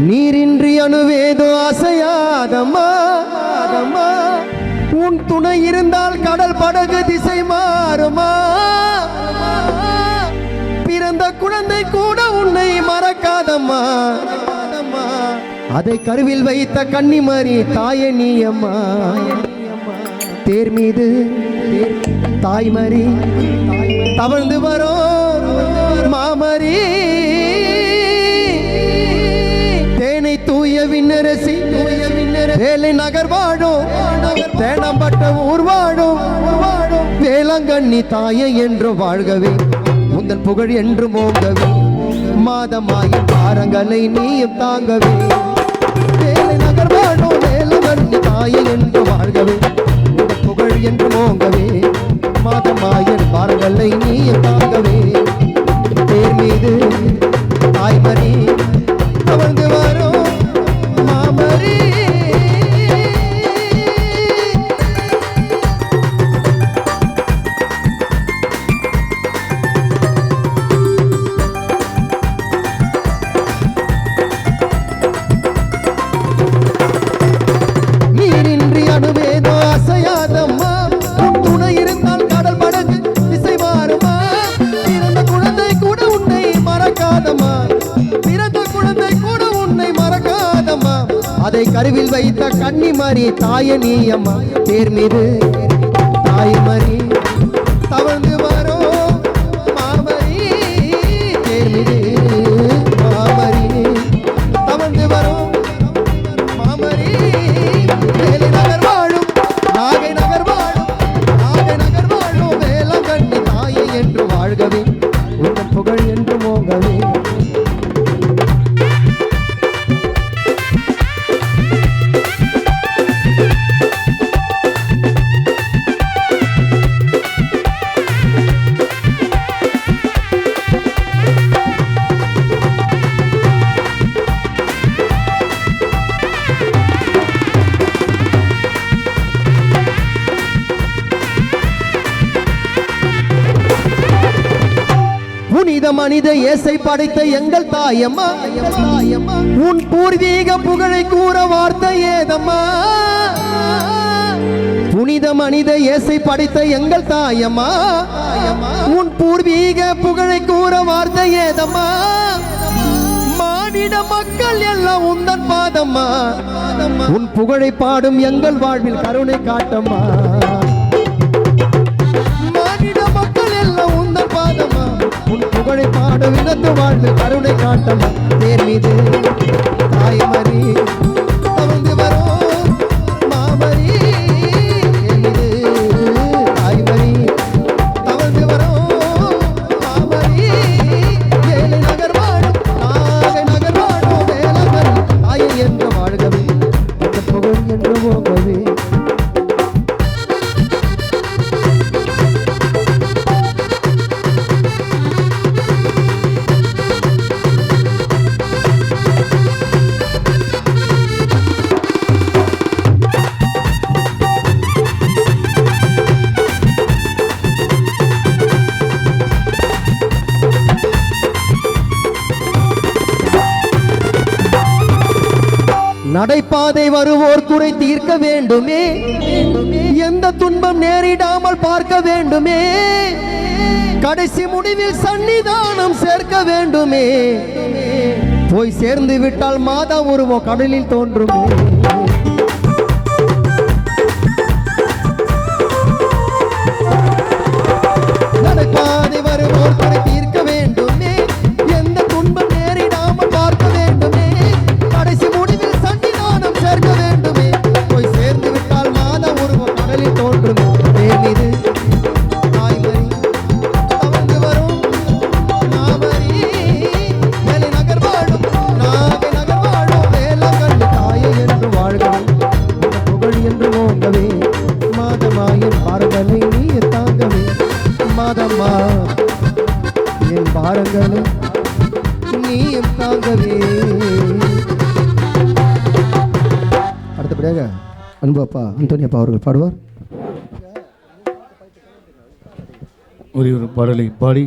நீரின்றி அணுவேதோ அசையாதம்மா, உன் துணை இருந்தால் கடல் படகு திசை மாறுமா, பிறந்த குழந்தை கூட உன்னை மறக்காதம்மா, அதை கருவில் வைத்த கன்னிமரி தாயே நீ அம்மா, தேர் மீது தாய்மரி தவழ்ந்து வரும் மாமரி, தேனை தூய விண்ணரசி வேலை நகர் வாழும் தேனம்பட்ட ஊர் வாழும் வேளாங்கண்ணி தாயை என்று வாழ்கவே உந்தன் புகழ் என்று மோங்கவே மாதமாயின் பாரங்களை நீயும் தாங்கவே வேலை நகர் வாழும் வேளாங்கண்ணி தாயை என்று வாழ்கவே உந்தன் புகழ் என்று மோங்கவே மாதமாயின் பாரங்களை நீயும் தாங்கவே தேர் மீது தாய்மரி தவழ்ந்து வரும் மாமரி. நீரின்றி அணுவேதோ அசையாதம்மா, துணை இருந்தால் கடல் படகு திசை மாறுமா, பிறந்த குழந்தை கூட உன்னை மறக்காதம்மா, பிறந்த குழந்தை கூட உன்னை மறக்காதம்மா, அதை கருவில் வைத்த கன்னிமரி தாயே நீ அம்மா, தேர் மீது தாய்மரி தவழ்ந்து வரும் மாமரி, தேர் மீது மாமரி தவழ்ந்து வரும் மாமரி, வேலை நகர் வாழும் நாகை நகர் வாழும் நாகை நகர் வாழும் வேளாங்கண்ணி தாயை என்று வாழ்கவே உங்கள் புகழ் என்று மோங்கவே. புனித மனித இயேசை படைத்த எங்கள் தாயம்மா, உன் பூர்வீக புகழை கூற வார்த்தை ஏதம்மா, புனித மனித இயேசை படைத்த எங்கள் தாயம்மா, உன் பூர்வீக புகழை கூற வார்த்தை ஏதம்மா, மானிட மக்கள் எல்லாம் உந்தன் பாதம்மா, உன் புகழை பாடும் எங்கள் வாழ்வில் கருணை காட்டம்மா, மானிட மக்கள் எல்லாம் உந்தன் பாதம்மா, உன் புகழை பாடும் இனத்து வாழ்வில் கருணை காட்டம்மா, தேர் மீது தாய்மரி தவழ்ந்து வரும் மாமரி, தாய்மரி தவழ்ந்து வரும் மாமரி, வேலை நகர் வாழும் நாகை நகர் வாழும் வேளாங்கண்ணி தாயை என்று வாழ்கவே அந்த புகழ் என்று போகவே. நடைபாதை வருவோர் குறை தீர்க்க வேண்டுமே, எந்த துன்பம் நேரிடாமல் பார்க்க வேண்டுமே, கடைசி முடிவில் சன்னிதானம் சேர்க்க வேண்டுமே, போய் சேர்ந்து விட்டால் மாதா உருவம் கடலில் தோன்றுமே. நடைபாதை வருவோர் குறை தீர்க்க வேண்டுமே, எந்த துன்பம் நேரிடாமல் பார்க்க வேண்டுமே, கடைசி முடிவில் சன்னிதானம் சேர்க்க வேண்டுமே, போய் சேர்ந்து விட்டால் மாதா உருவம் கடலில் தோன்றுமே. தேர் மீது தாய்மரி தவழ்ந்து வரும் மாமரி, வேலை நகர் வாழும் நாகை நகர் வாழும் வேளாங்கண்ணி தாயை என்று வாழ்கவே புகழ் என்று மோங்கவே மாதமாயின் பாரங்களை நீ தாங்கவே, மாதம்மா என் பாரங்களை நீயும் தாங்கவே. அடுத்தபடியாக அன்பு அப்பா அந்தோனி அப்பா அவர்கள் பாடுவார். ஒரு பாடலை பாடி